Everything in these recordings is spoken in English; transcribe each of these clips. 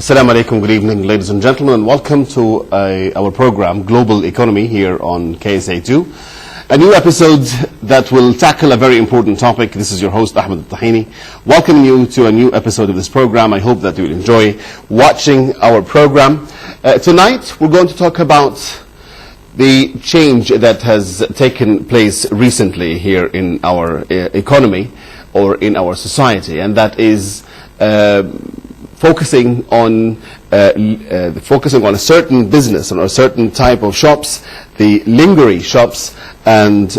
Assalamu alaikum, good evening ladies and gentlemen, and welcome to our program Global Economy here on KSA2. A new episode that will tackle a very important topic. This is your host Ahmed Al-Tahini, welcoming you to a new episode of this program. I hope that you will enjoy watching our program. Tonight we're going to talk about the change that has taken place recently here in our economy or in our society, and that is focusing on a certain business or a certain type of shops, the lingerie shops, and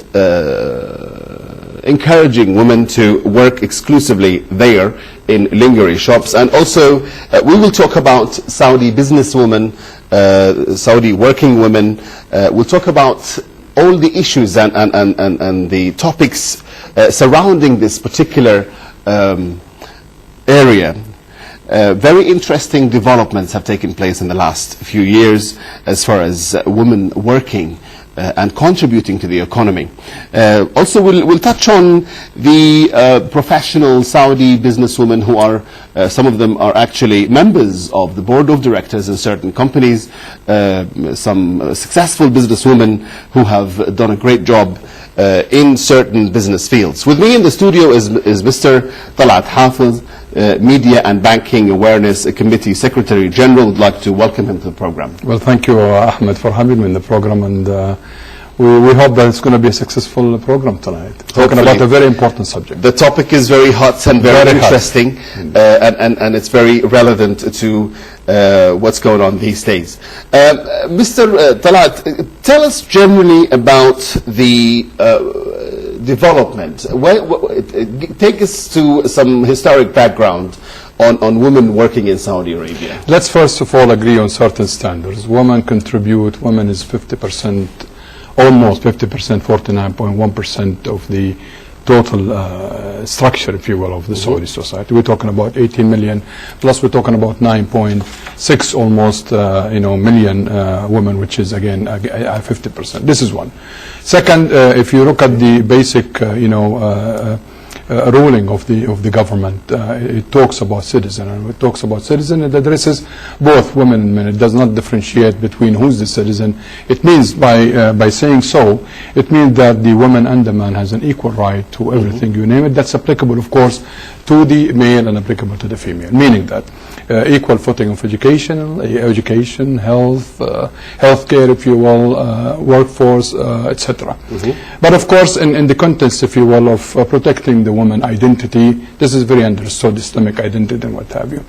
encouraging women to work exclusively there in lingerie shops. And also we will talk about Saudi businesswomen, Saudi working women. We'll talk about all the issues and the topics surrounding this particular area. Very interesting developments have taken place in the last few years as far as women working and contributing to the economy. Also, we'll touch on the professional Saudi businesswomen who are, some of them are actually members of the board of directors in certain companies, some successful businesswomen who have done a great job in certain business fields. With me in the studio is Mr. طلعت حافظ, Media and Banking Awareness Committee Secretary General. Would like to welcome him to the program. Well, thank you, Ahmed, for having me in the program, and we hope that it's going to be a successful program tonight. Talking about a very important subject. The topic is very hot and very interesting, and it's very relevant to what's going on these days. Mr. طلعت, tell us generally about the development. Take us to some historic background on women working in Saudi Arabia. Let's first of all agree on certain standards. Women contribute, women is 50%, almost 50%, 49.1% of the total structure, if you will, of the Saudi society. We're talking about 18 million, plus we're talking about 9.6 almost million women, which is again 50%. This is one. Second, if you look at the basic ruling of the government, it talks about citizen, and it talks about citizen, it addresses both women and men. It does not differentiate between who's the citizen. It means by saying so, it means that the woman and the man has an equal right to everything, you name it. That's applicable, of course, to the male and applicable to the female, meaning that equal footing of education, health, healthcare, if you will, workforce, etc. But of course, in the context, if you will, of protecting the woman identity, this is very understood, Islamic identity and what have you.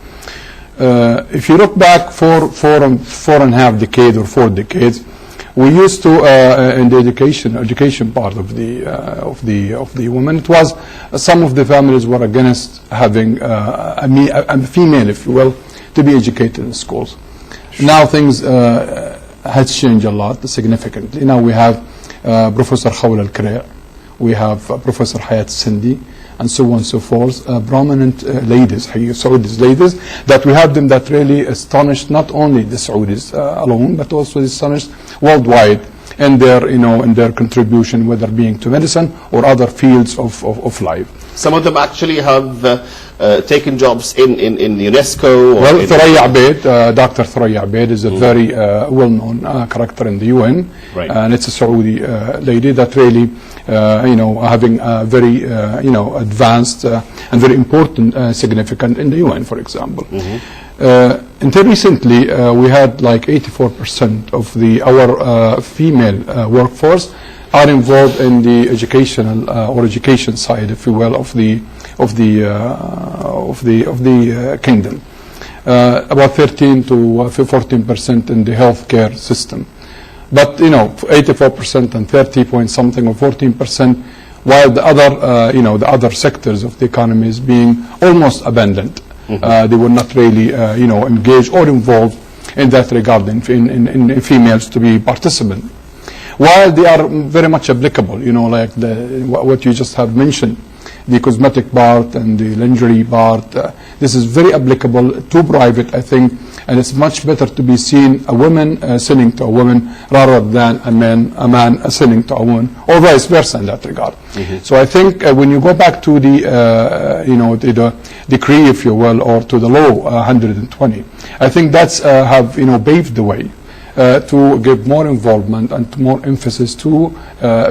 If you look back four and a half decades or 4 decades, we used to in the education part of the women, it was some of the families were against having a female, if you will, to be educated in schools. Now things has changed a lot significantly. Now we have Professor Khawla Al-Kare, we have Professor Hayat Sindi, and so on and so forth, prominent ladies, Saudis ladies, that we have them that really astonished not only the Saudis alone, but also astonished worldwide in their, in their contribution, whether being to medicine or other fields of life. Some of them actually have taken jobs in UNESCO. Well, Thuraya Abeid, Dr. Thuraya Abeid is a very well-known character in the UN, and it's a Saudi lady that really, having a very, advanced and very important, significant in the UN, for example. Until recently, we had like 84% of our female workforce are involved in the educational or education side, if you will, of the kingdom. About 13 to 14% in the healthcare system. But 84% and 30 point something or 14%, while the other the other sectors of the economy is being almost abandoned. They were not really engaged or involved in that regard in females to be participant. While they are very much applicable, like what you just have mentioned, the cosmetic part and the lingerie part. This is very applicable to private, I think, and it's much better to be seen a woman selling to a woman rather than a man selling to a woman, or vice versa in that regard. So I think when you go back to the, the decree, if you will, or to the law 120, I think that's have paved the way to give more involvement and more emphasis to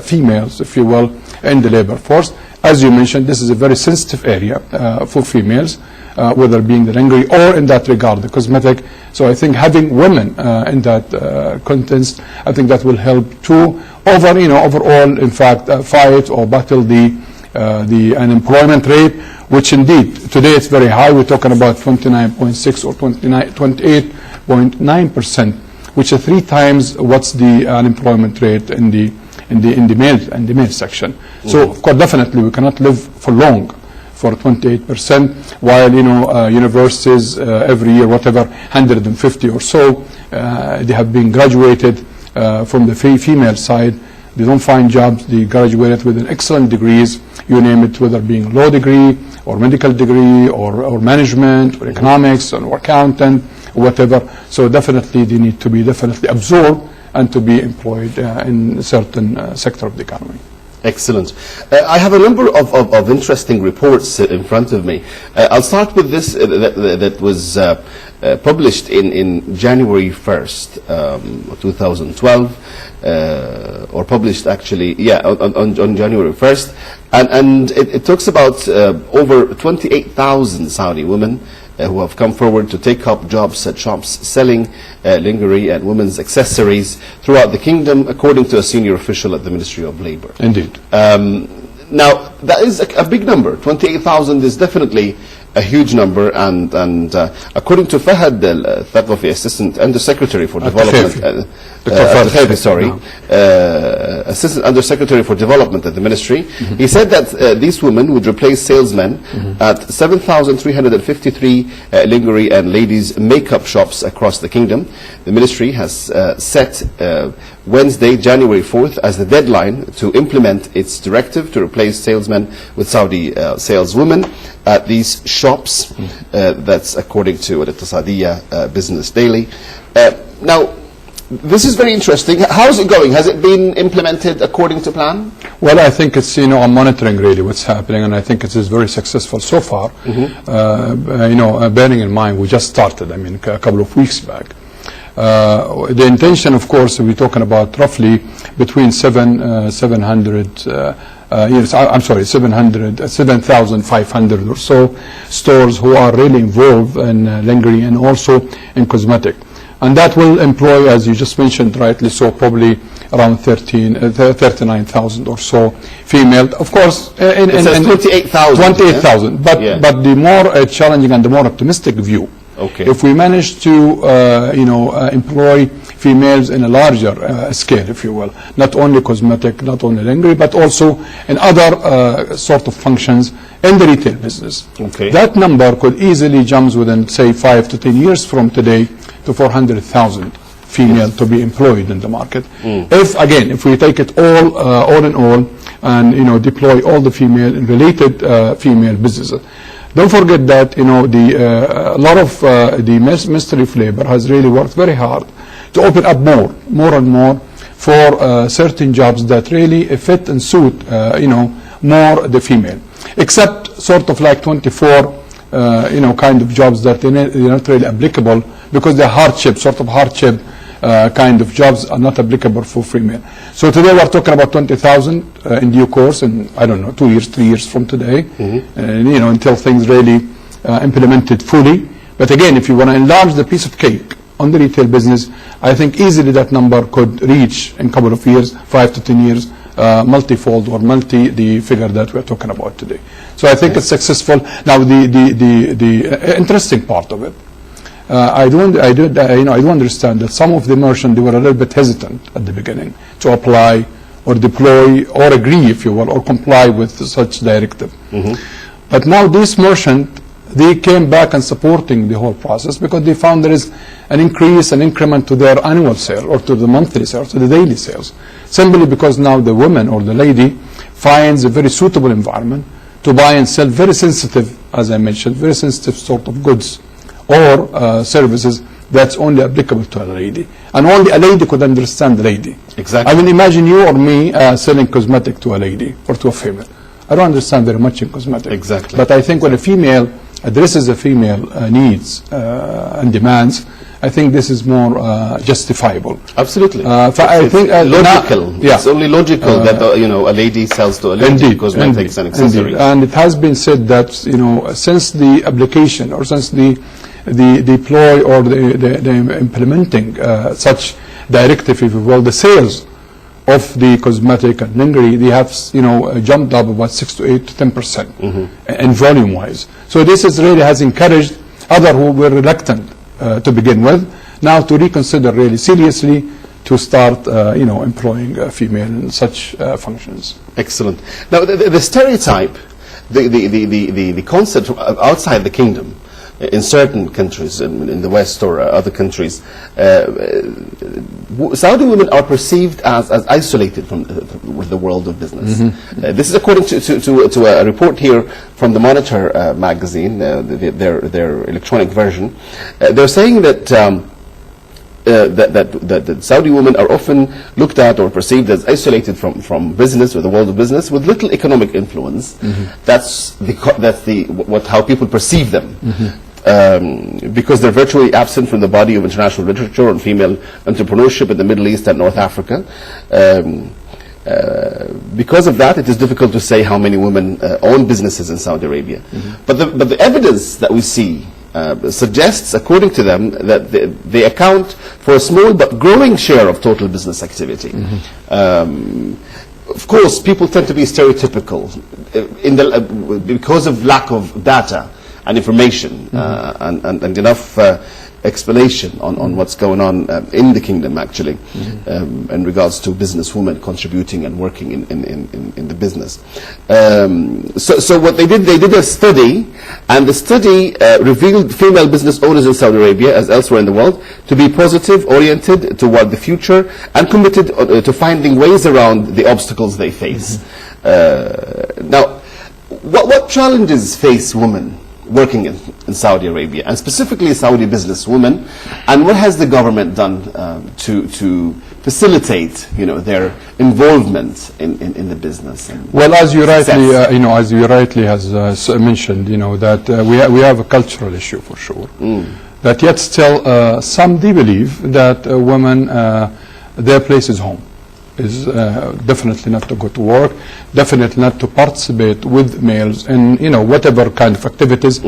females, if you will, in the labor force. As you mentioned, this is a very sensitive area for females, whether being the lingerie or in that regard, the cosmetic. So I think having women in that context, I think that will help to overall, in fact, fight or battle the unemployment rate, which indeed today it's very high. We're talking about 29.6 or 28.9%, which is 3 times what's the unemployment rate in the male section. So of course, definitely we cannot live for long for 28%, while universities every year, whatever, 150 or so, they have been graduated from the female side. They don't find jobs. They graduated with an excellent degrees, you name it, whether being law degree or medical degree or management or economics or accountant or whatever. So definitely they need to be definitely absorbed and to be employed in a certain sector of the economy. Excellent. I have a number of interesting reports in front of me. I'll start with this that was published in January 1st, 2012, or published actually, on January 1st. And it talks about over 28,000 Saudi women who have come forward to take up jobs at shops selling lingerie and women's accessories throughout the kingdom, according to a senior official at the Ministry of Labor. Indeed. Now, that is a big number. 28,000 is definitely a huge number, and according to Fahad al-Thaqafi, Assistant Under Secretary for Development, Assistant Under Secretary for Development at the Ministry, he said that these women would replace salesmen at 7,353 lingerie and ladies' makeup shops across the kingdom. The Ministry has set Wednesday, January 4th, as the deadline to implement its directive to replace salesmen with Saudi saleswomen at these shops. That's according to Al-Iqtisadiyya Business Daily. Now, this is very interesting. How is it going? Has it been implemented according to plan? Well, I think it's, I'm monitoring really what's happening, and I think it is very successful so far. Bearing in mind, we just started, a couple of weeks back. The intention, of course, we're talking about roughly between 7,500 or so stores who are really involved in lingerie and also in cosmetic. And that will employ, as you just mentioned rightly so, probably around 39,000 or so female. Of course, it says 28,000. 28,000. But the more challenging and the more optimistic view, if we manage to employ females in a larger scale, if you will, not only cosmetic, not only lingerie, but also in other sort of functions in the retail business. That number could easily jump within, say, 5 to 10 years from today to 400,000 female to be employed in the market. If we take it all in all, and deploy all the female and related female businesses. Don't forget that a lot of the Ministry of Labor has really worked very hard to open up more and more for certain jobs that really fit and suit more the female, except sort of like 24 kind of jobs that they're not really applicable because they're hardship kind of jobs are not applicable for female. So today we're talking about 20,000 in due course, and I don't know, 2 years, 3 years from today, until things really implemented fully. But again, if you want to enlarge the piece of cake on the retail business, I think easily that number could reach in a couple of years, 5 to 10 years, multifold or the figure that we're talking about today. So I think it's successful. Now the interesting part of it, I do understand that some of the merchants, they were a little bit hesitant at the beginning to apply or deploy or agree, if you will, or comply with such directive. But now these merchants, they came back and supporting the whole process because they found there is an increase, an increment to their annual sale or to the monthly sales, to the daily sales, simply because now the woman or the lady finds a very suitable environment to buy and sell very sensitive, as I mentioned, very sensitive sort of goods or services that's only applicable to a lady. And only a lady could understand the lady. Exactly. I mean, imagine you or me selling cosmetic to a lady or to a female. I don't understand very much in cosmetic. Exactly. But I think when a female addresses a female needs and demands, I think this is more justifiable. Absolutely. I think logical. Yeah. It's only logical that a lady sells to a lady Indeed, cosmetics and accessories. Indeed. And it has been said that since the application or since the deploy or the implementing such directive, if you will, the sales of the cosmetic and lingerie, they have jumped up about 6 to 8 to 10% in volume wise. So this is really has encouraged others who were reluctant to begin with now to reconsider really seriously to start employing female in such functions. Excellent. Now the stereotype, the concept outside the kingdom, in certain countries, in the West or other countries, Saudi women are perceived as isolated from the world of business. This is according to a report here from the Monitor magazine, their electronic version. They're saying that that Saudi women are often looked at or perceived as isolated from business or the world of business, with little economic influence. That's how people perceive them. Because they're virtually absent from the body of international literature on female entrepreneurship in the Middle East and North Africa. Because of that, it is difficult to say how many women own businesses in Saudi Arabia. But the evidence that we see suggests, according to them, that they account for a small but growing share of total business activity. Of course, people tend to be stereotypical because of lack of data and information and enough explanation on what's going on in the kingdom, actually, in regards to businesswomen contributing and working in the business. So what they did a study, and the study revealed female business owners in Saudi Arabia, as elsewhere in the world, to be positive, oriented toward the future, and committed to finding ways around the obstacles they face. Now, what challenges face women working in Saudi Arabia, and specifically Saudi businesswomen, and what has the government done to facilitate, their involvement in the business? Well, as you rightly has mentioned, that we have a cultural issue for sure. That yet still some do believe that women, their place is home. Is definitely not to go to work, definitely not to participate with males in whatever kind of activities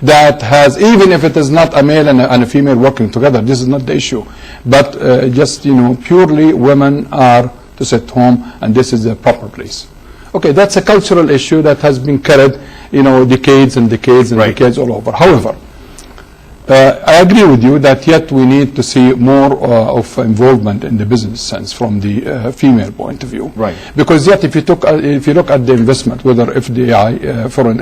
that has, even if it is not a male and a female working together, this is not the issue. But just purely women are to sit home, and this is the proper place. Okay, that's a cultural issue that has been carried decades and decades and decades all over. However, I agree with you that yet we need to see more of involvement in the business sense from the female point of view. Right. Because yet if you look at the investment, whether FDI, foreign,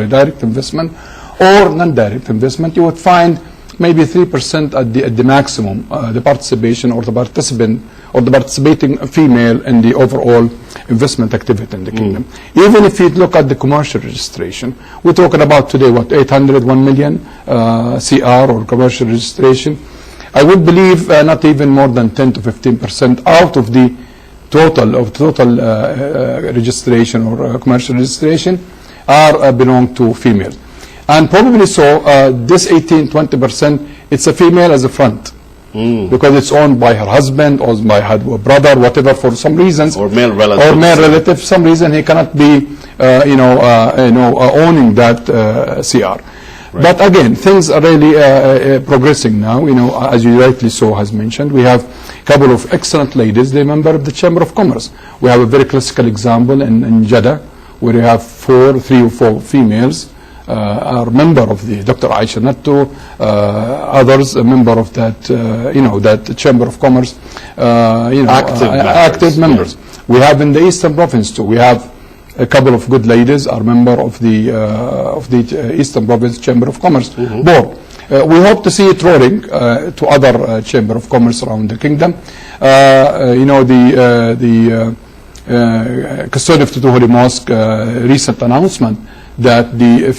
direct investment or non-direct investment, you would find maybe 3% at the maximum, the participation or the participant or the participating female in the overall investment activity in the kingdom. Even if you look at the commercial registration, we're talking about today, 801 million CR or commercial registration. I would believe not even more than 10 to 15% out of the total registration or commercial registration belong to female. And probably so, this 18-20%, it's a female as a front. Because it's owned by her husband or by her brother, whatever, for some reasons. Or male relative. Or male relative, for some reason he cannot be, owning that CR. Right. But again, things are really progressing now. As you rightly so has mentioned, we have a couple of excellent ladies. They're member of the Chamber of Commerce. We have a very classical example in Jeddah, where you have 3 or 4 females. Are member of the Dr. Aisha Natto, others a member of that, that Chamber of Commerce, active members. Yeah. We have in the Eastern Province too. We have a couple of good ladies are member of the Eastern Province Chamber of Commerce board. We hope to see it rolling to other Chamber of Commerce around the kingdom. custodian of the Holy Mosque recent announcement that the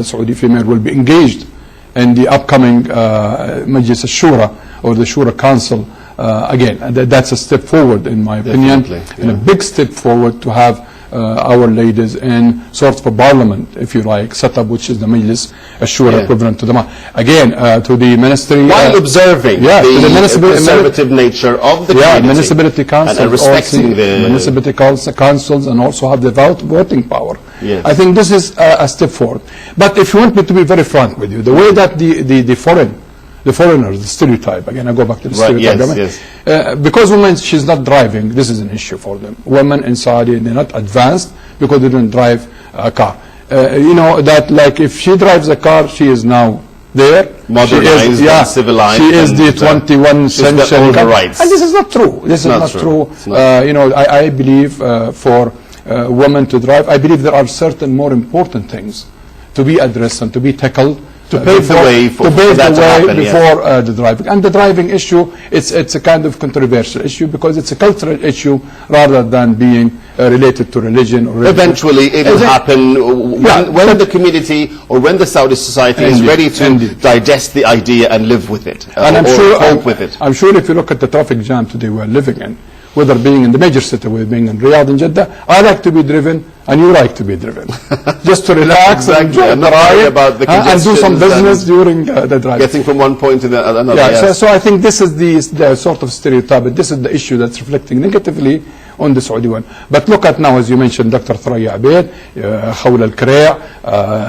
Saudi female will be engaged in the upcoming Majlis al-Shura or the Shura Council. Again, that's a step forward in my opinion, and a big step forward to have our ladies in sort of a parliament, if you like, set up, which is the Majlis al-Shura equivalent to the again to the ministry. While observing the conservative nature of the community, municipality councils, and respecting the municipality councils, and also have the voting power. Yes. I think this is a step forward. But if you want me to be very frank with you, the way that the foreigners, the stereotype, again I go back to the stereotype, because women, she's not driving, this is an issue for them. Women in Saudi, they're not advanced because they don't drive a car. You know, that like if she drives a car, she is now there. Modernized and civilized. She is the 21st century. All the rights. And this is not true. This is not true. You know, I believe for women to drive, I believe there are certain more important things to be addressed and to be tackled, to pave the way before the driving. And the driving issue, it's a kind of controversial issue because it's a cultural issue rather than being related to religion or religion. Eventually it will happen when the community or when the Saudi society is ready to digest the idea and live with it, and cope with it. I'm sure if you look at the traffic jam today we're living in, whether being in the major city, whether being in Riyadh and Jeddah, I like to be driven and you like to be driven. Just to relax and enjoy the ride and do some business during the drive. Getting from one point to the another. Yeah, so I think this is the sort of stereotype, but this is the issue that's reflecting negatively on the Saudi one. But look at now, as you mentioned, Dr. Thuraya Abeid, Khawla Al-Karea,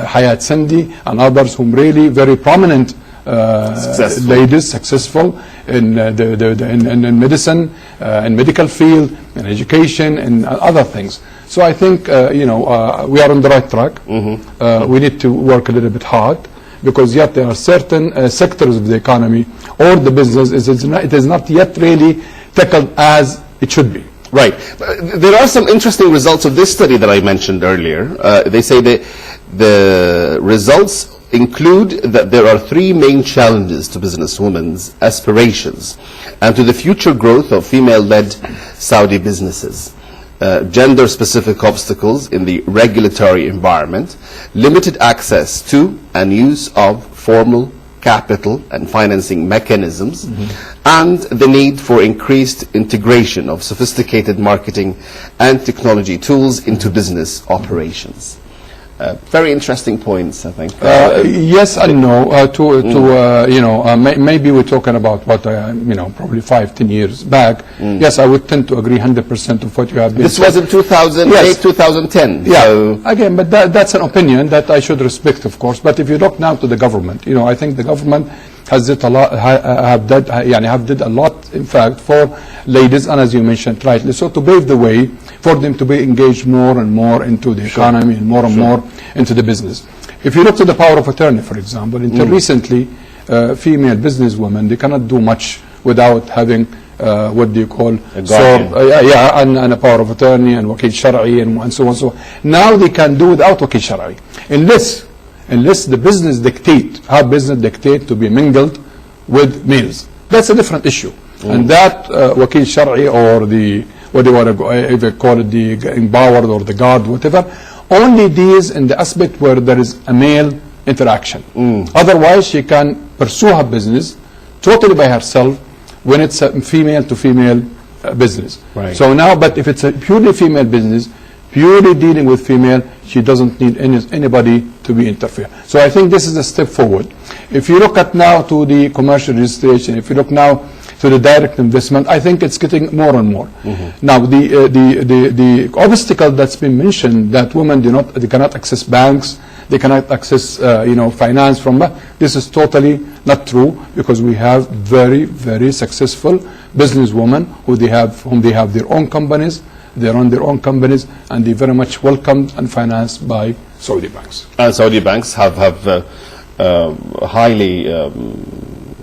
Hayat Sindi, and others whom really very prominent ladies, successful in in medicine, in medical field, in education, and other things. So I think you know we are on the right track. We need to work a little bit hard because yet there are certain sectors of the economy or the business it is not yet really tackled as it should be. Right. There are some interesting results of this study that I mentioned earlier. They say that the results include that there are three main challenges to businesswomen's aspirations and to the future growth of female-led Saudi businesses. Gender-specific obstacles in the regulatory environment, limited access to and use of formal capital and financing mechanisms, and the need for increased integration of sophisticated marketing and technology tools into business operations. Very interesting points, I think. Yes and no. You know, maybe we're talking about what you know, probably 5-10 years back. Yes, I would tend to agree 100% of what you have been. This was in 2008, 2010. Yeah. So again, but that's an opinion that I should respect, of course. But if you look now to the government, you know, I think the government has did a lot, have did a lot, in fact, for ladies, and as you mentioned rightly, so to pave the way for them to be engaged more and more into the economy and more into the business. If you look to the power of attorney, for example, until recently, female businesswomen, they cannot do much without having what do you call and a power of attorney and wakil shar'i and so on. So now they can do without wakil shar'i, unless the business dictate to be mingled with males. That's a different issue, and that wakil shar'i or the what do you want to either call it, the empowered or the guard, whatever, only deals in the aspect where there is a male interaction. Otherwise, she can pursue her business totally by herself when it's a female to female business. Right. So now, but if it's a purely female business, purely dealing with female, she doesn't need anybody to be interfere. So I think this is a step forward. If you look at now to the commercial registration, if you look now to the direct investment, I think it's getting more and more. Now the obstacle that's been mentioned, that women they cannot access banks, they cannot access you know, finance from that. This is totally not true, because we have very, very successful businesswomen whom they have their own companies. They run their own companies, and they very much welcomed and financed by Saudi banks. And Saudi banks have highly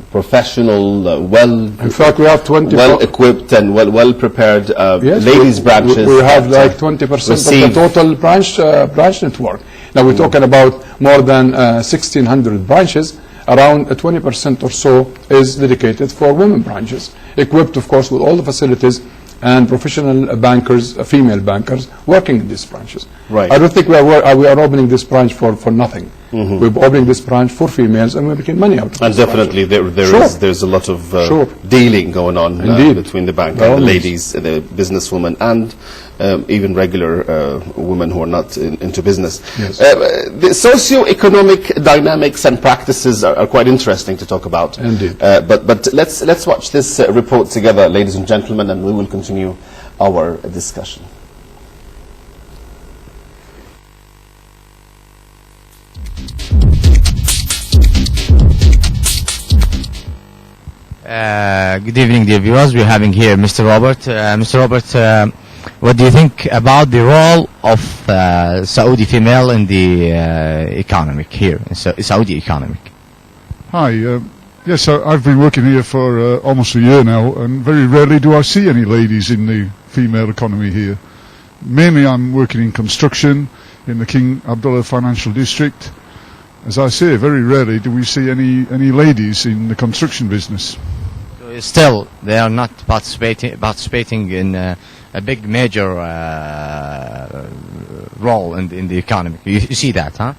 professional, in fact, we have well-equipped and well-prepared ladies branches. We have like 20% of the total branch network. Now we're talking about more than 1,600 branches. Around 20% or so is dedicated for women branches, equipped, of course, with all the facilities and professional bankers, female bankers, working in these branches. Right. I don't think we are opening this branch for nothing. We're opening this branch for females, and we're making money out of it. And definitely there's a lot of dealing going on between the bank and the ladies, the businesswomen, and even regular women who are not into business. Yes. The socio-economic dynamics and practices are quite interesting to talk about. Indeed. But let's watch this report together, ladies and gentlemen, and we will continue our discussion. Good evening, dear viewers. We're having here Mr. Robert. Mr. Robert, what do you think about the role of Saudi female in the economic here, in Saudi economic? Hi. Yes, I've been working here for almost a year now, and very rarely do I see any ladies in the female economy here. Mainly I'm working in construction in the King Abdullah Financial District. As I say, very rarely do we see any ladies in the construction business. Still, they are not participating in a big major role in the economy. You see that, huh?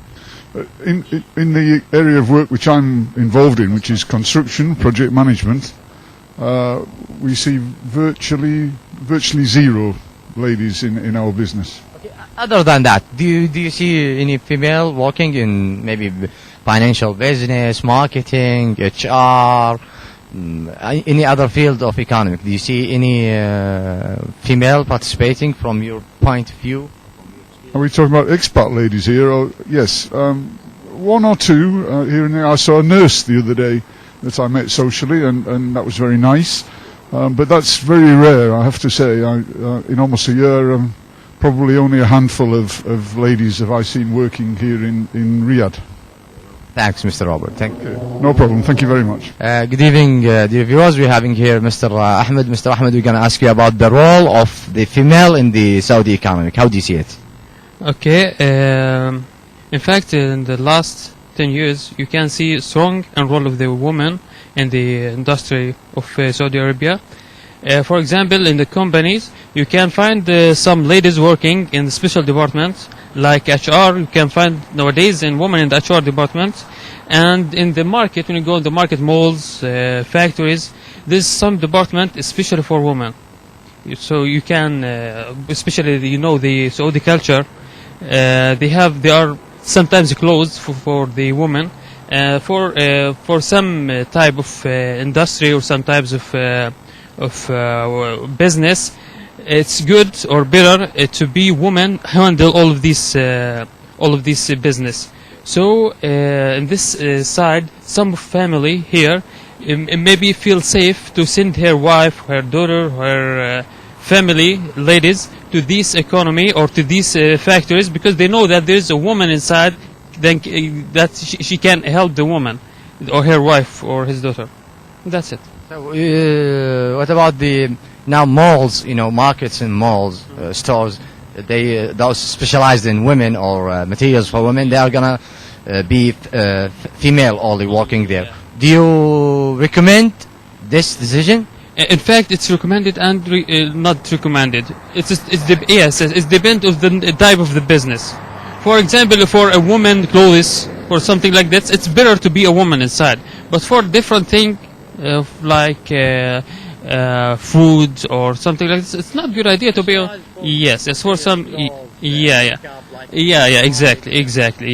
In the area of work which I'm involved in, which is construction, project management, we see virtually zero ladies in our business. Okay. Other than that, do you see any female working in maybe financial business, marketing, HR, any other field of economic? Do you see any female participating from your point of view? Are we talking about expat ladies here? Or, yes, one or two here and there. I saw a nurse the other day that I met socially, and that was very nice. But that's very rare, I have to say. In almost a year, probably only a handful of ladies have I seen working here in Riyadh. Thanks, Mr. Robert. Thank you. No problem. Thank you very much. Good evening, dear viewers. We're having here Mr. Ahmed. Mr. Ahmed, we're going to ask you about the role of the female in the Saudi economy. How do you see it? Okay. In fact, in the last 10 years, you can see a strong role of the woman in the industry of Saudi Arabia. For example, in the companies, you can find some ladies working in the special departments like HR. You can find nowadays women in the HR department. And in the market, when you go in the market, malls, factories, there's some department especially for women. So you can, especially the Saudi culture, they are sometimes closed for the women. For some type of industry or some types of business, it's good or better to be women handle all of this business. So in this side, some family here maybe feel safe to send her wife, her daughter, her family, ladies, to this economy or to these factories because they know that there is a woman inside, then that she can help the woman or her wife or his daughter. That's it. So, what about the now malls? Markets and malls, stores. Those specialized in women or materials for women. They are gonna be female only working there. Do you recommend this decision? In fact, it's recommended and not recommended. It's depends of the type of the business. For example, for a woman clothes or something like that, it's better to be a woman inside. But for different thing like food or something like this, it's not a good idea to be. Yes, for some. Exactly.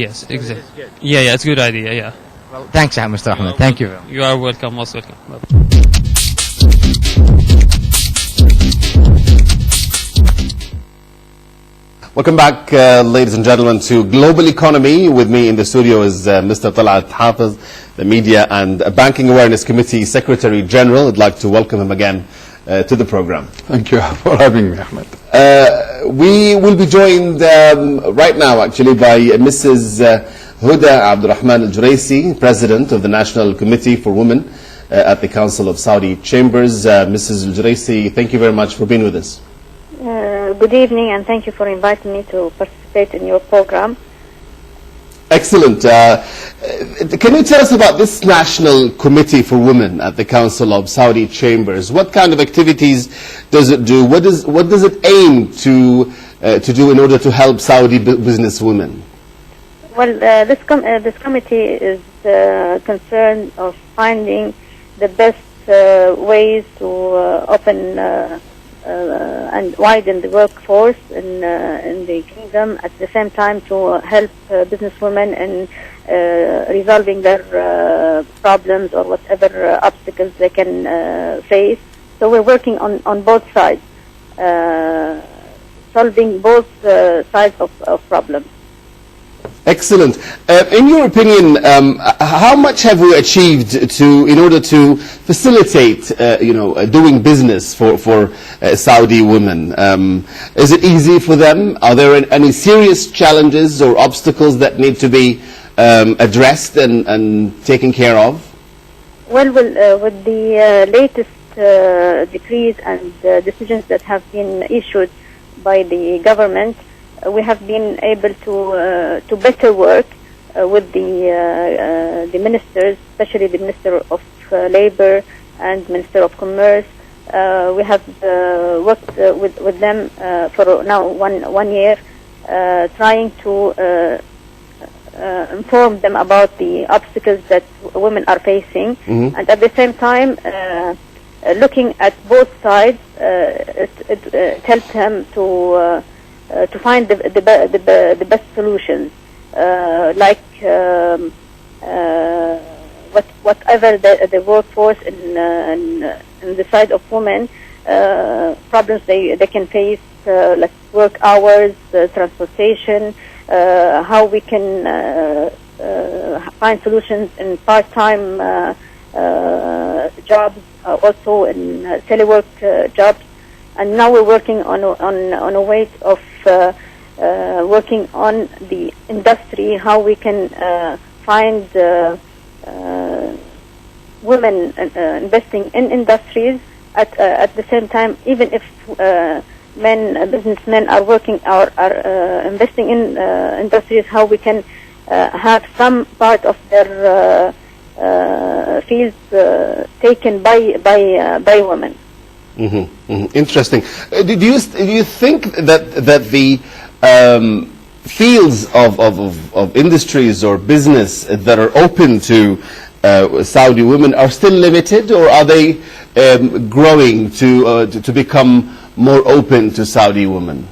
Yes, exactly. Yeah, it's a good idea. Yeah. Well, thanks, Mr. Ahmed. Thank you. You are welcome. Most welcome. Welcome back, ladies and gentlemen, to Global Economy. With me in the studio is Mr. طلعت حافظ, the Media and Banking Awareness Committee Secretary General. I'd like to welcome him again to the program. Thank you for having me, Ahmed. We will be joined right now, actually, by Mrs. Huda Abdurrahman Al-Juraisi, President of the National Committee for Women at the Council of Saudi Chambers. Mrs. Al-Juraisi, thank you very much for being with us. Good evening, and thank you for inviting me to participate in your program. Excellent. Can you tell us about this National Committee for Women at the Council of Saudi Chambers? What kind of activities does it do? What does it aim to do in order to help Saudi business women? Well, this committee is concerned of finding the best ways to open and widen the workforce in the kingdom, at the same time to help businesswomen in resolving their problems or whatever obstacles they can face. So we're working on both sides, solving both sides of problems. Excellent. In your opinion, how much have we achieved in order to facilitate, doing business for Saudi women? Is it easy for them? Are there any serious challenges or obstacles that need to be addressed and taken care of? Well, with the latest decrees and decisions that have been issued by the government, we have been able to better work with the ministers, especially the Minister of Labor and Minister of Commerce. We have worked with them for now one year, trying to inform them about the obstacles that women are facing, and at the same time looking at both sides. It helped them to find the best solutions, like whatever the workforce in the side of women, problems they can face, like work hours, transportation, how we can find solutions in part-time jobs, also in telework jobs. And now we're working on a way of working on the industry, how we can find women investing in industries at the same time, even if businessmen are working or are investing in industries, how we can have some part of their fields taken by women. Interesting. Do you think that the fields of industries or business that are open to Saudi women are still limited, or are they growing to become more open to Saudi women?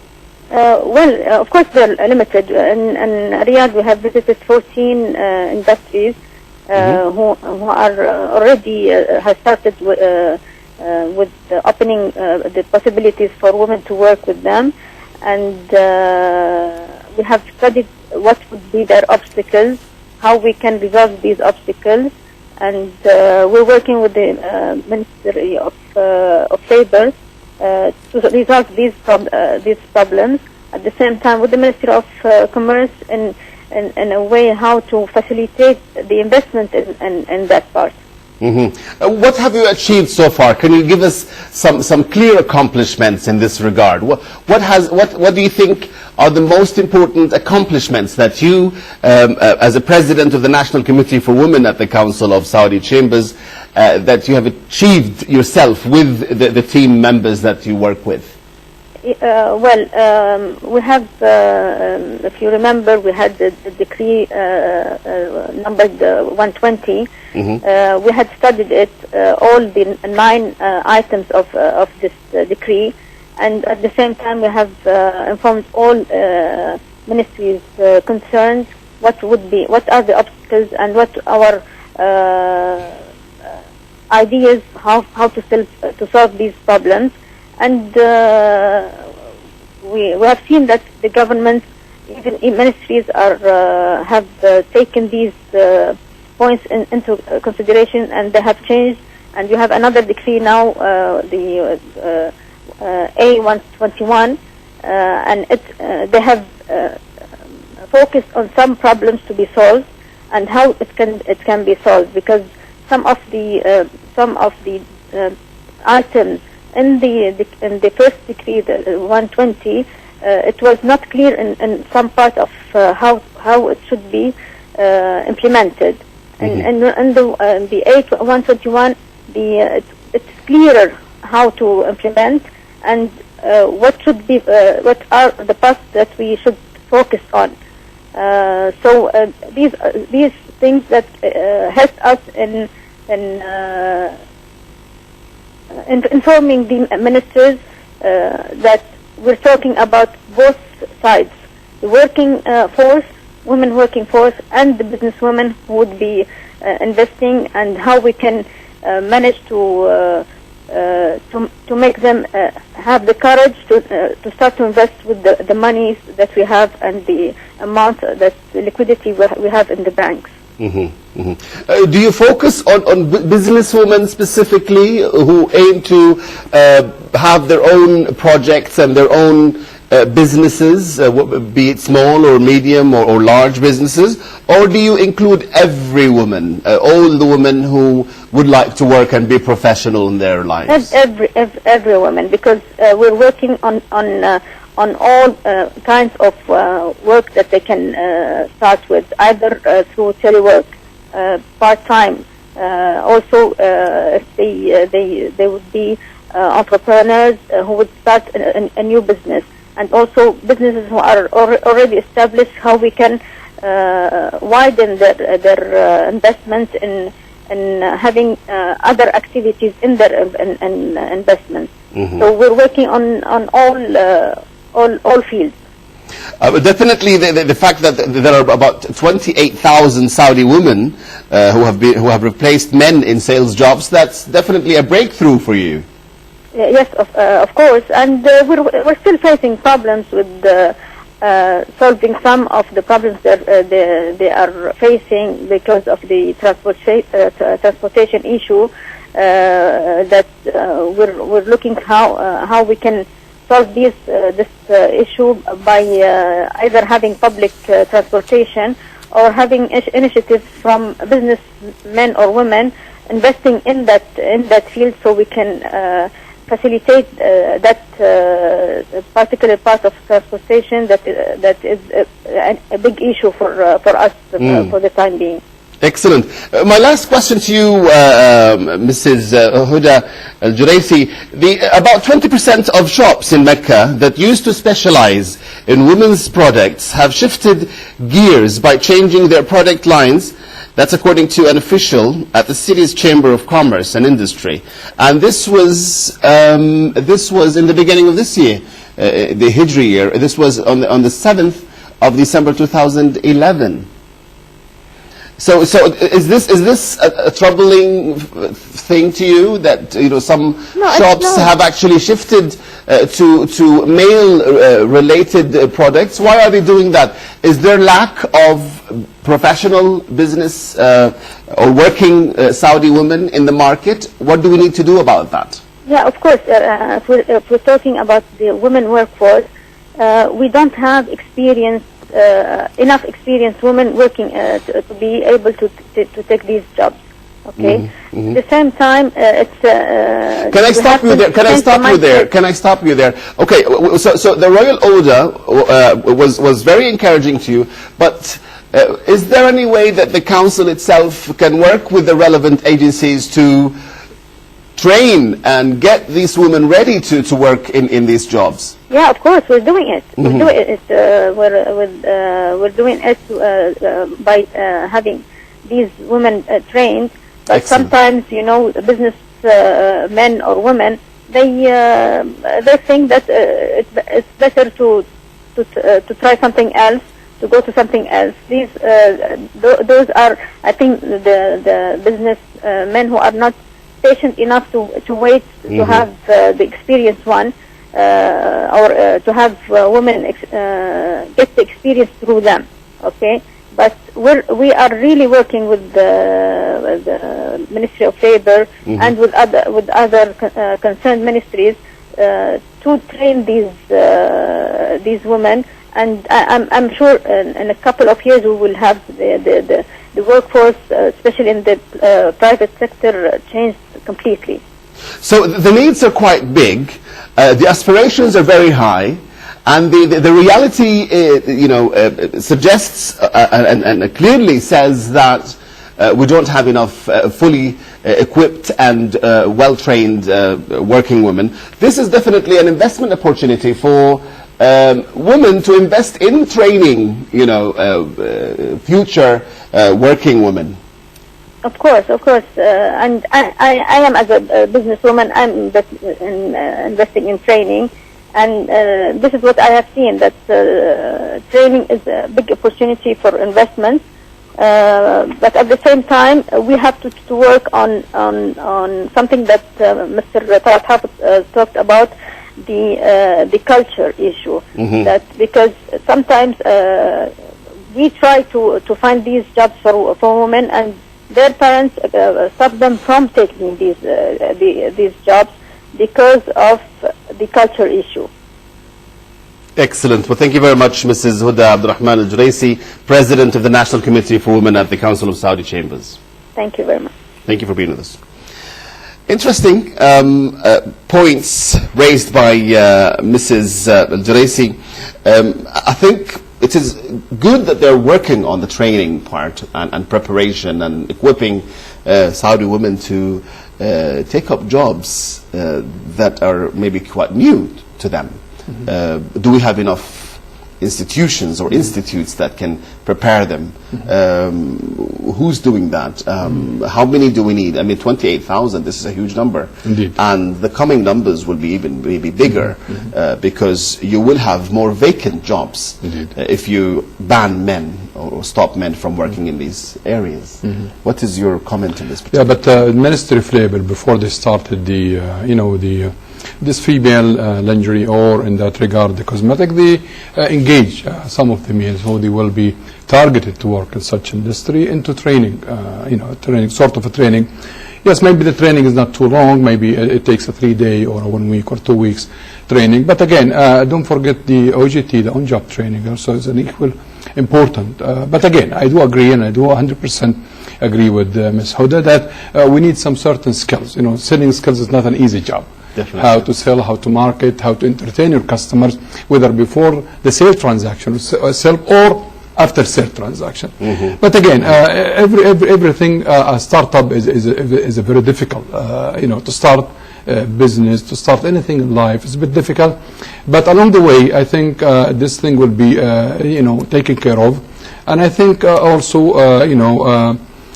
Well, of course they're limited. In Riyadh, we have visited 14 industries who are already have started with opening the possibilities for women to work with them, and we have studied what would be their obstacles, how we can resolve these obstacles, and we're working with the Ministry of Labor to resolve these problems. At the same time, with the Ministry of Commerce in a way how to facilitate the investment in that part. What have you achieved so far? Can you give us some clear accomplishments in this regard? What do you think are the most important accomplishments that you, as a president of the National Committee for Women at the Council of Saudi Chambers, that you have achieved yourself with the team members that you work with? Well, we have, if you remember, we had the decree numbered 120. We had studied it, all the 9 items of this decree, and at the same time we have informed all ministries concerned what are the obstacles and what our ideas how to solve these problems. And we have seen that the government, even ministries, have taken these points into consideration, and they have changed. And you have another decree now, the A121, and they have focused on some problems to be solved and how it can be solved, because some of the items in the first decree, the 120, it was not clear in some part of how it should be implemented. And the 121, it's clearer how to implement and what are the parts that we should focus on. So these things that help us in informing the ministers that we're talking about both sides, the working force, women working force, and the businesswomen who would be investing, and how we can manage to make them have the courage to start to invest with the monies that we have and the amount that the liquidity we have in the banks. Do you focus on businesswomen specifically who aim to have their own projects and their own businesses, be it small or medium or large businesses, or do you include every woman, all the women who would like to work and be professional in their lives? Every woman, because we're working on all kinds of work that they can start with, either through telework, part-time. Also, if they would be entrepreneurs who would start a new business, and also businesses who are already established, how we can widen their investments in having other activities in their investments. So we're working on all fields. Definitely, the fact that there are about 28,000 Saudi women who have replaced men in sales jobs, that's definitely a breakthrough for you. Yes, of course, and we're still facing problems with solving some of the problems that they are facing because of the transportation issue. That we're looking how we can solve this issue by either having public transportation or having initiatives from businessmen or women investing in that field, so we can facilitate that particular part of transportation that is a big issue for us for the time being. Excellent. My last question to you, Mrs. Huda Al-Juraisi, about 20% of shops in Mecca that used to specialize in women's products have shifted gears by changing their product lines. That's according to an official at the city's Chamber of Commerce and Industry. And this was in the beginning of this year, the Hijri year. This was on the 7th of December 2011. So is this a troubling thing to you, that some shops have actually shifted to male related products? Why are they doing that? Is there lack of professional business or working Saudi women in the market? What do we need to do about that? Yeah, of course. If we're talking about the women workforce, we don't have enough experienced women working to be able to take these jobs. Okay. At the same time, it's. Can I stop you there? Can I stop you there? Okay. So the royal order was very encouraging to you, but is there any way that the council itself can work with the relevant agencies to train and get these women ready to work in these jobs? Yeah, of course, we're doing it. We're doing it by having these women trained. But Excellent. Sometimes, business men or women, they think that it's better to try something else, to go to something else. Those are, I think, the business men who are not patient enough to wait to have the experienced one, or to have women get the experience through them. Okay, but we are really working with the Ministry of Labor and with other concerned ministries to train these women. And I'm sure in a couple of years we will have the workforce, especially in the private sector, changed completely. So the needs are quite big, the aspirations are very high, And the reality, suggests and clearly says that we don't have enough fully equipped and well-trained working women. This is definitely an investment opportunity for women to invest in training, future working women. Of course. And I am, as a businesswoman, I'm investing in training. And this is what I have seen, that training is a big opportunity for investment. But at the same time, we have to work on something that Mr. Hafiz talked about, the culture issue. That because sometimes we try to find these jobs for women, and their parents stop them from taking these jobs because of the culture issue. Excellent. Well, thank you very much, Mrs. Huda Abdurrahman Al-Juraisi, President of the National Committee for Women at the Council of Saudi Chambers. Thank you very much. Thank you for being with us. Interesting points raised by Mrs. Al-Juraisi. I think it is good that they're working on the training part and preparation and equipping Saudi women to take up jobs that are maybe quite new to them. Do we have enough institutions or institutes that can prepare them? Who's doing that? How many do we need? I mean, 28,000, this is a huge number. Indeed. And the coming numbers will be even maybe bigger because you will have more vacant jobs if you ban men or stop men from working in these areas. What is your comment on this? Yeah, but Ministry of Labour, before they started this female lingerie, or in that regard the cosmetic, they engage some of the males who they will be targeted to work in such industry into training, sort of a training. Yes, maybe the training is not too long, maybe it takes a 3-day or a 1 week or 2 weeks training, but again, don't forget the OJT, the on-job training also is an equal important. But again, I do agree, and I do 100% agree with Ms. Huda that we need some certain skills. Selling skills is not an easy job. Definitely. How to sell, how to market, how to entertain your customers, whether before the sale transaction or after sale transaction. But again, everything, a startup is a very difficult, to start business, to start anything in life is a bit difficult. But along the way, I think this thing will be, taken care of. And I think also,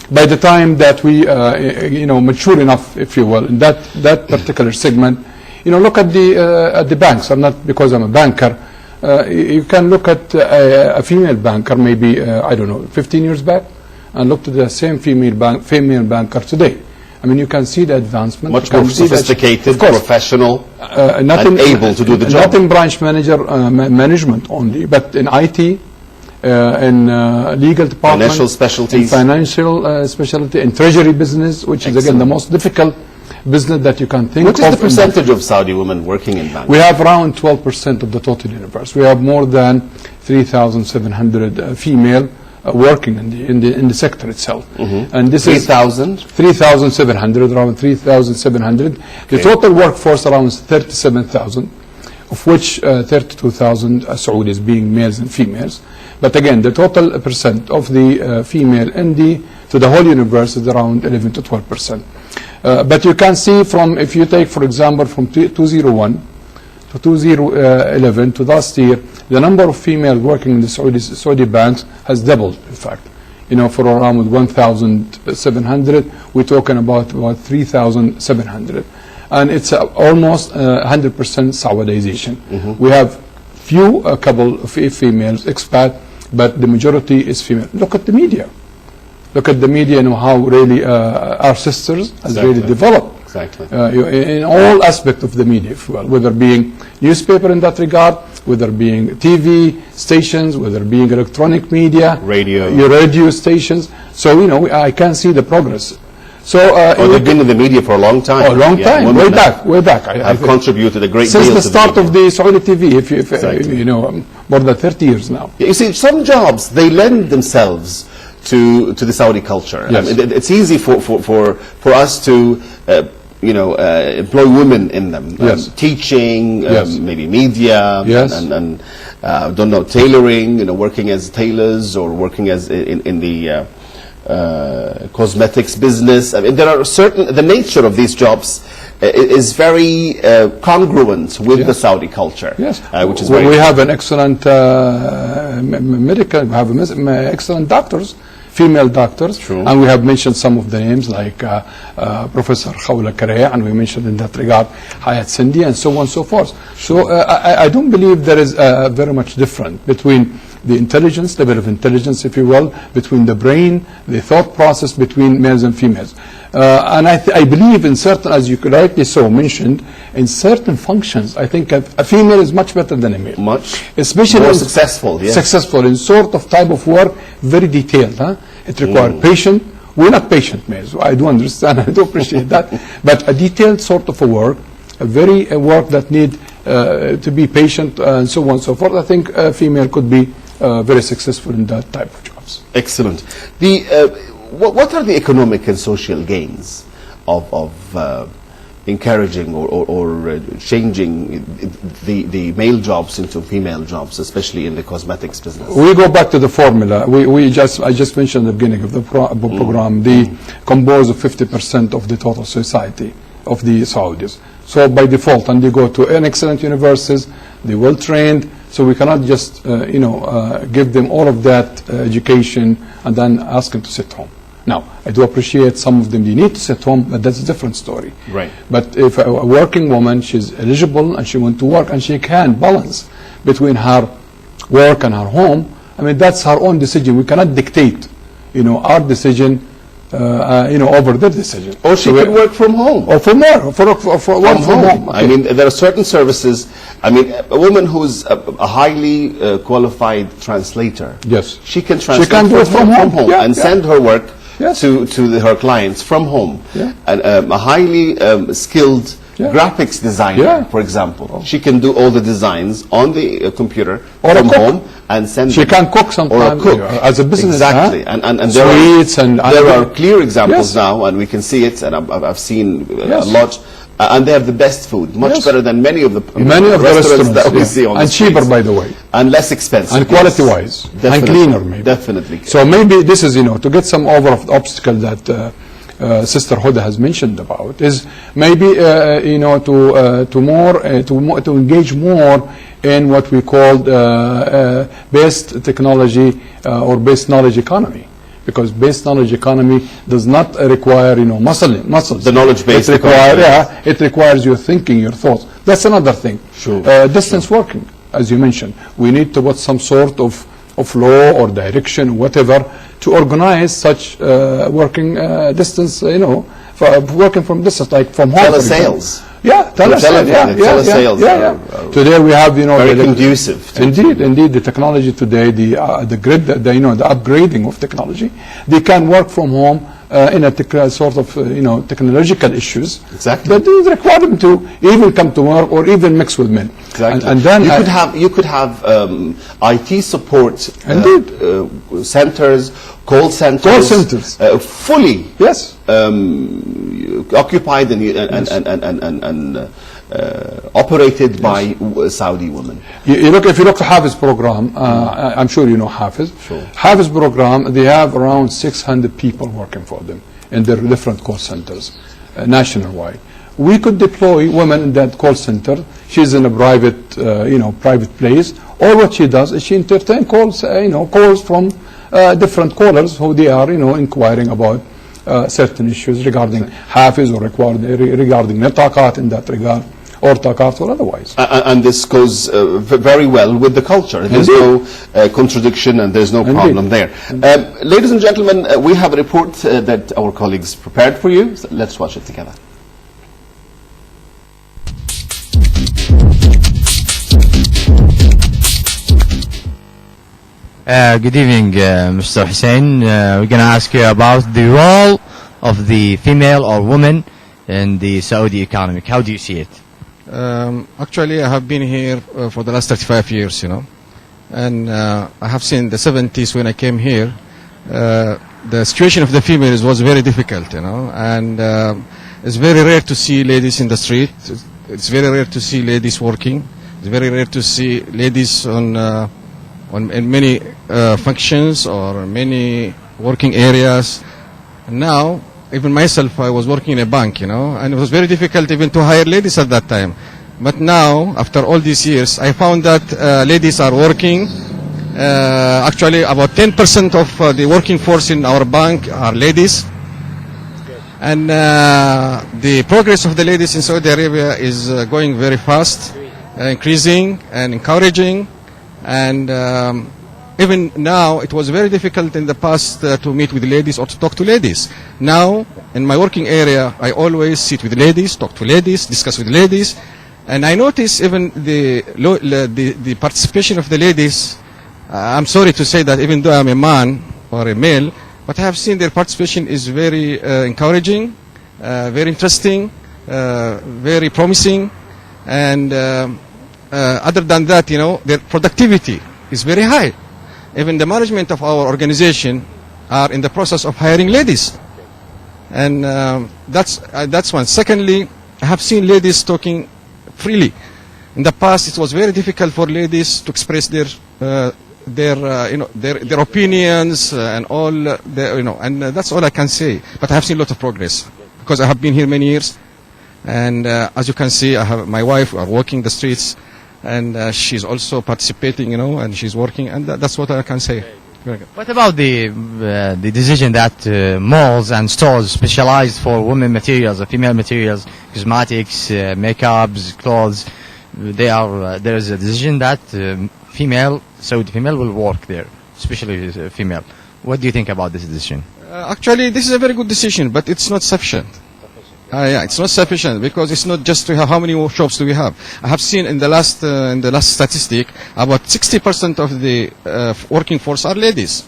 by the time that we, mature enough, if you will, in that particular segment, look at the banks. I'm not, because I'm a banker. You can look at a female banker, maybe 15 years back, and look to the same female banker today. I mean, you can see the advancement. Much more sophisticated, professional, and able to do the job. Not in branch management only, but in IT. In legal department, financial specialties, specialty, in treasury business, which is again the most difficult business that you can think of. What is the percentage of Saudi women working in banks? We have around 12% of the total universe. We have more than 3,700 female working in the sector itself. And this 3,000? 3,700, around 3,700. The total workforce around 37,000, of which 32,000 Saudis, being males and females. But again, the total percent of the female to the whole universe is around 11 to 12%. But you can see from, if you take, for example, from 2001 to 2011 to last year, the number of females working in the Saudi banks has doubled, in fact. For around 1,700, we're talking about 3,700. And it's almost 100% Saudization. We have a couple of females, expat, but the majority is female. Look at the media. Look at the media and how really our sisters has really developed. Exactly. In all aspects of the media, if you will, whether being newspaper in that regard, whether being TV stations, whether being electronic media, radio stations. So, I can see the progress. So they've been in the media for a long time. A long time, way back. I've contributed a great deal since the start of the Saudi TV, Exactly. More than 30 years now. You see, some jobs, they lend themselves to the Saudi culture. Yes. It's easy for us to employ women in them. Yes. Teaching, Yes. maybe media, Yes. and don't know, tailoring, working as tailors or working as in the cosmetics business. I mean, there are the nature of these jobs is very congruent with Yes. the Saudi culture. Yes, which is very we have an excellent medical, we have excellent doctors, female doctors, True. and we have mentioned some of the names like Professor Khawla Kareya, and we mentioned in that regard Hayat Sindhi, and so on and so forth. So I don't believe there is very much different between the intelligence, level of intelligence, if you will, between the brain, the thought process between males and females. And I believe in certain, as you rightly so mentioned, in certain functions, I think a female is much better than a male. much Especially more in successful. Yes. successful in sort of type of work, very detailed. It requires patient. We're not patient males. I do understand. I do appreciate that. But a detailed sort of a work, a work that need to be patient and so on and so forth. I think a female could be very successful in that type of jobs. Excellent. What are the economic and social gains of encouraging or changing the male jobs into female jobs, especially in the cosmetics business? We go back to the formula. I just mentioned at the beginning of the program, the composed of 50% of the total society of the Saudis. So by default, and they go to an excellent universities, they're well trained. So we cannot just give them all of that education and then ask them to sit home. Now, I do appreciate some of them, they need to sit home, but that's a different story. Right. But if a working woman, she's eligible and she wants to work and she can balance between her work and her home, I mean, that's her own decision. We cannot dictate, our decision, over their decision. Or she could work from home. Or from work from home. I mean, there are certain services. I mean, a woman who's a highly qualified translator. Yes. She can translate do it from home. Yeah, and yeah. send her work Yes. to her clients from home. Yeah. And a highly skilled Yeah. graphics designer, Yeah. for example, she can do all the designs on the computer Or a from cook. home and send She them. can cook sometimes. Or a cook. As a business. Exactly. Huh? And Sweets there are clear examples Yes. now, and we can see it, and I've seen Yes. a lot. And they have the best food, much Yes. better than many of the restaurants that we yeah. see on and the cheaper, streets. by the way, And less expensive. and quality-wise, and Definitely. cleaner, maybe. Definitely. So maybe this is, to get some over of the obstacle that Sister Huda has mentioned about is maybe, to engage more in what we call based technology or based knowledge economy. Because based knowledge economy does not require, muscles. The knowledge-based economy. economy. It requires your thinking, your thoughts. That's another thing. Sure. Distance working, as you mentioned. We need to put some sort of law or direction, whatever, to organize such working distance, for working from distance, like from home. Telesales. Yeah, telesales. Telesales are Today we have, very conducive. Indeed, the technology today, the grid, the upgrading of technology, they can work from home in a sort of technological issues. Exactly. But they require them to even come to work or even mix with men. Exactly. And then you could have IT support centers, call centers, fully Yes. occupied and operated by Saudi women. If you look at Hafiz program, I'm sure you know Hafiz. Sure. Hafiz program, they have around 600 people working for them in their different call centers, nationwide. We could deploy women in that call center. She's in a private, private place. All what she does is she entertains calls, calls from different callers who they are, inquiring about certain issues regarding Hafiz or regarding netaqat in that regard, or taqat or otherwise. And this goes very well with the culture. There's no contradiction and there's no problem there. Ladies and gentlemen, we have a report that our colleagues prepared for you. So let's watch it together. Good evening, Mr. Hussein. We're going to ask you about the role of the female or woman in the Saudi economy. How do you see it? Actually, I have been here for the last 35 years, and I have seen the 70s when I came here. The situation of the females was very difficult, and It's very rare to see ladies in the street. It's very rare to see ladies working. It's very rare to see ladies in many functions or many working areas. And now, even myself, I was working in a bank, and it was very difficult even to hire ladies at that time. But now, after all these years, I found that ladies are working. Actually, about 10% of the working force in our bank are ladies. And the progress of the ladies in Saudi Arabia is going very fast, increasing and encouraging. And even now, it was very difficult in the past to meet with ladies or to talk to ladies. Now, in my working area, I always sit with ladies, talk to ladies, discuss with ladies. And I notice even the participation of the ladies. I'm sorry to say that even though I'm a man or a male, but I have seen their participation is very encouraging, very interesting, very promising. And other than that, their productivity is very high. Even the management of our organization are in the process of hiring ladies. And that's one. Secondly, I have seen ladies talking freely. In the past, it was very difficult for ladies to express their opinions and all, and that's all I can say. But I have seen a lot of progress because I have been here many years. And as you can see, I have my wife. We are walking the streets, and she's also participating, and she's working, and that's what I can say. What about the decision that malls and stores specialized for women materials, or female materials, cosmetics, makeups, clothes? There is a decision that Saudi female will work there, especially female. What do you think about this decision? Actually, this is a very good decision, but it's not sufficient. It's not sufficient because it's not just to have how many shops do we have. I have seen in the last statistic about 60% of the working force are ladies,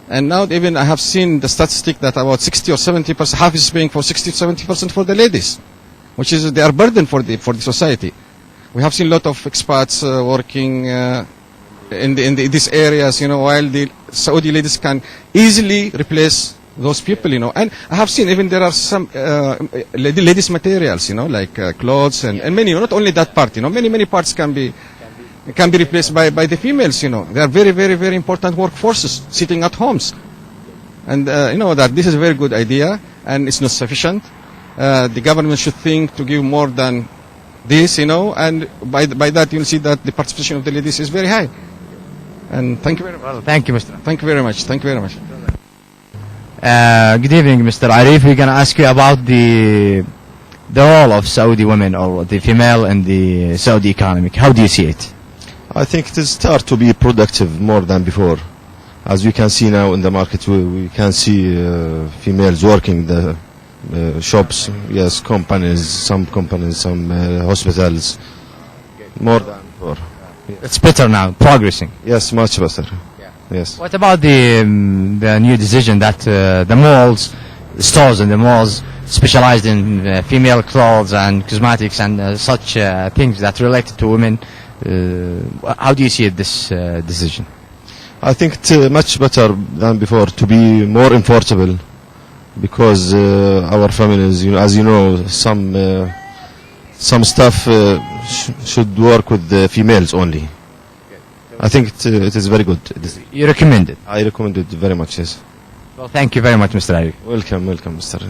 and now even I have seen the statistic that about 60 or 70%, half is paying for 60 to 70% for the ladies, which is they are burden for the society. We have seen a lot of expats working in these areas, while the Saudi ladies can easily replace those people, and I have seen even there are some ladies materials, like clothes and many, not only that part, many parts can be replaced by the females, They are very, very, very important workforces sitting at homes, and that this is a very good idea, and it's not sufficient. The government should think to give more than this, and by that you'll see that the participation of the ladies is very high. And thank you very much. Well, thank you, Mr. Thank you very much. Thank you very much. Good evening, Mr. Arif. We're going to ask you about the role of Saudi women or the female in the Saudi economy. How do you see it? I think it is start to be productive more than before. As we can see now in the market, we can see females working the shops, yes, some hospitals, more than before. It's better now, progressing. Yes, much better. Yes. What about the new decision that the malls, stores in the malls specialized in female clothes and cosmetics and such things that related to women? How do you see this decision? I think it's much better than before to be more enforceable because our families, as you know, some stuff should work with the females only. I think it is very good. You recommend it? I recommend it very much, yes. Well, thank you very much, Mr. Arif. Welcome, Mr.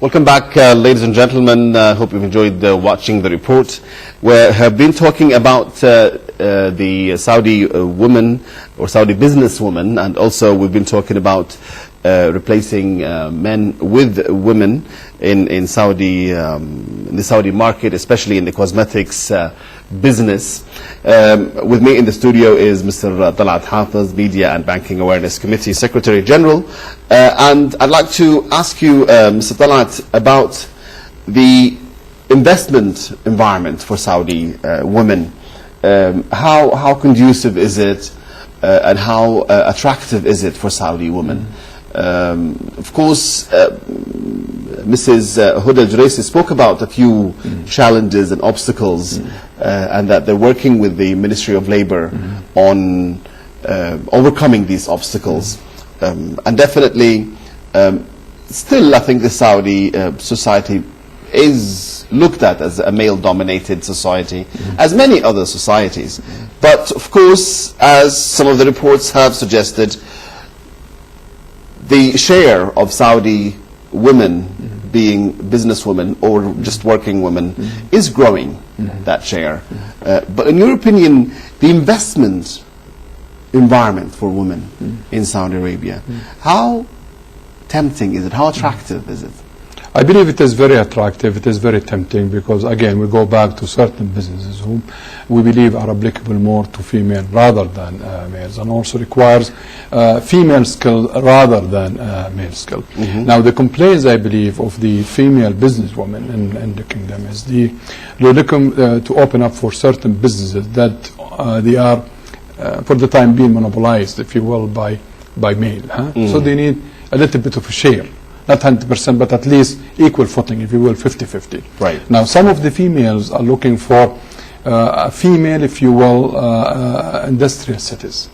Welcome back, ladies and gentlemen. I hope you've enjoyed watching the report. We have been talking about the Saudi woman or Saudi businesswoman, and also we've been talking about replacing men with women in Saudi, in the Saudi market, especially in the cosmetics business. With me in the studio is Mr. طلعت حافظ, Media and Banking Awareness Committee Secretary General. And I'd like to ask you, Mr. طلعت, about the investment environment for Saudi women. How conducive is it, and how attractive is it for Saudi women? Of course, Mrs. Huda Juraisi spoke about a few challenges and obstacles, and that they're working with the Ministry of Labor on overcoming these obstacles. And definitely, still, I think the Saudi society is looked at as a male-dominated society, as many other societies. But of course, as some of the reports have suggested, the share of Saudi women being businesswomen or just working women is growing, that share. But in your opinion, the investment environment for women in Saudi Arabia, how tempting is it? How attractive is it? I believe it is very attractive, it is very tempting, because again we go back to certain businesses whom we believe are applicable more to female rather than males, and also requires female skill rather than male skill. Now the complaints, I believe, of the female businesswomen in the kingdom is they're looking to open up for certain businesses that they are for the time being monopolized, if you will, by male. So they need a little bit of a share. Not 100%, but at least equal footing, if you will, 50-50. Right. Now, some of the females are looking for a female, if you will, industrial cities,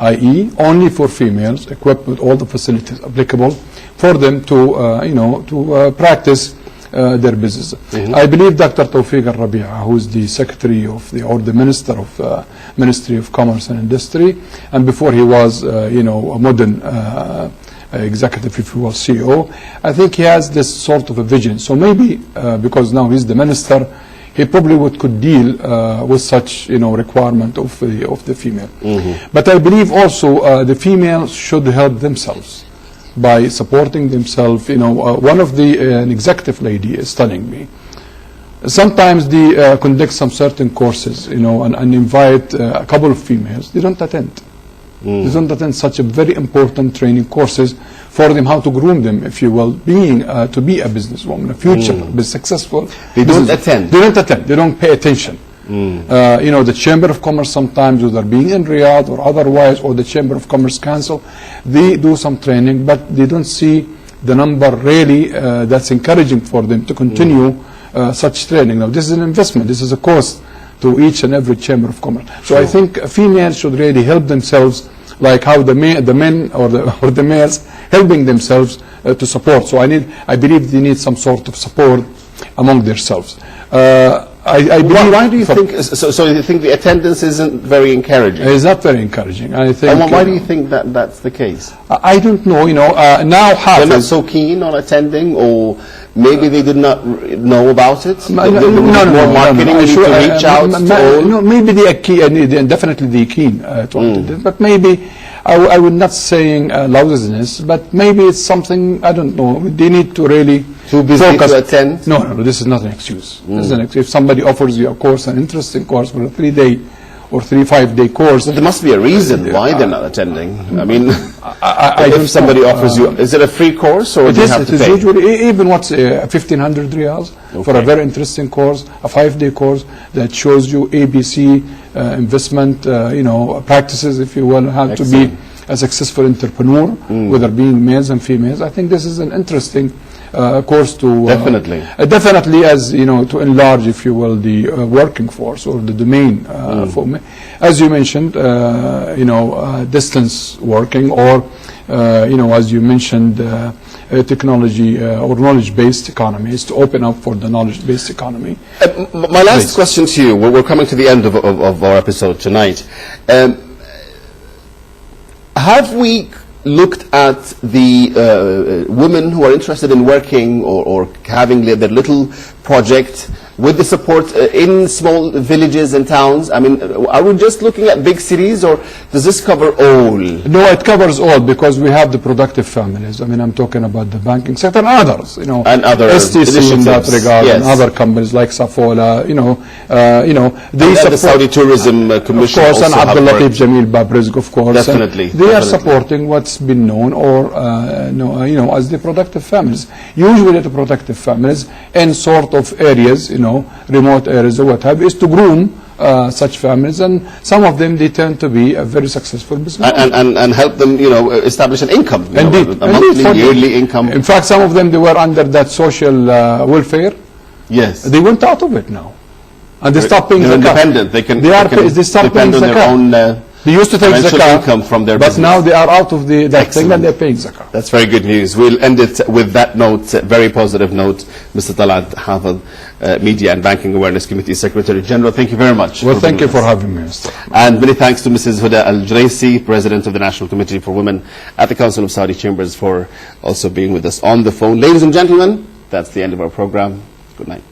i.e., only for females, equipped with all the facilities applicable for them to practice their business. I believe Dr. Tawfiq al-Rabi'a, who is the secretary of or the minister of Ministry of Commerce and Industry, and before he was, a modern executive, if you will, CEO, I think he has this sort of a vision. So maybe because now he's the minister, he probably could deal with such requirement of the female. But I believe also the females should help themselves by supporting themselves. One of an executive lady is telling me sometimes they conduct some certain courses, and invite a couple of females. They don't attend. They don't attend such a very important training courses for them, how to groom them, if you will, to be a businesswoman, a future, be successful. They don't attend. They don't attend. They don't pay attention. The Chamber of Commerce sometimes, whether being in Riyadh or otherwise, or the Chamber of Commerce Council, they do some training, but they don't see the number really that's encouraging for them to continue such training. Now, this is an investment. This is a cost to each and every Chamber of Commerce. So I think females should really help themselves, like how the men or the males helping themselves to support. So I believe they need some sort of support among themselves. I believe. Why do you think? So you think the attendance isn't very encouraging? It's not very encouraging. I think. And why do you think that's the case? I don't know. Now Hafiz. They're not so keen on attending, or maybe they did not know about it. No, marketing to reach out to all. No, maybe they are keen, definitely they are keen to attend it, but maybe I would not saying loudness, but maybe it's something, I don't know. They need to really too busy focus. to attend. No, this is not an excuse. This is an excuse. If somebody offers you a course, an interesting course for a 3-day or 5-day course, but there must be a reason why they're not attending. I mean, if somebody know. offers you, is it a free course or do you have to pay? Usually, even what's 1,500 riyals for a very interesting course, a 5-day course that shows you ABC investment, practices, if you will, how to be a successful entrepreneur, whether being males and females. I think this is an interesting course to definitely as to enlarge, if you will, the working force or the domain for me. As you mentioned, distance working, or as you mentioned, technology or knowledge-based economies, to open up for the knowledge-based economy. My last question to you, we're coming to the end of our episode tonight. Have we looked at the women who are interested in working or having their little project with the support in small villages and towns? I mean, are we just looking at big cities, or does this cover all? No, it covers all, because we have the productive families. I mean, I'm talking about the banking sector and others, and other STC in that regard, and other companies like Safola, the Saudi Tourism Commission, of course, and also Abdul Latif Jamil Babrizg, of course. Definitely. They are supporting what's been known, or as the productive families. Usually, the productive families in sort of areas, remote areas or what have you, is to groom such families, and some of them, they tend to be a very successful business and help them establish an income, indeed, a monthly, yearly income. In fact, some of them, they were under that social welfare. Yes, they went out of it now, and they stopped paying zakat. Independent. They stop paying on their own They used to take financial zakah, income from their but business. now they are out of that thing Excellent. and they're paying zakah. That's very good news. We'll end it with that note, very positive note. Mr. طلعت حافظ, Media and Banking Awareness Committee Secretary General, thank you very much. Well, thank you being for with us. having me, Mr. And many thanks to Mrs. Huda Al-Jraisi, President of the National Committee for Women at the Council of Saudi Chambers, for also being with us on the phone. Ladies and gentlemen, that's the end of our program. Good night.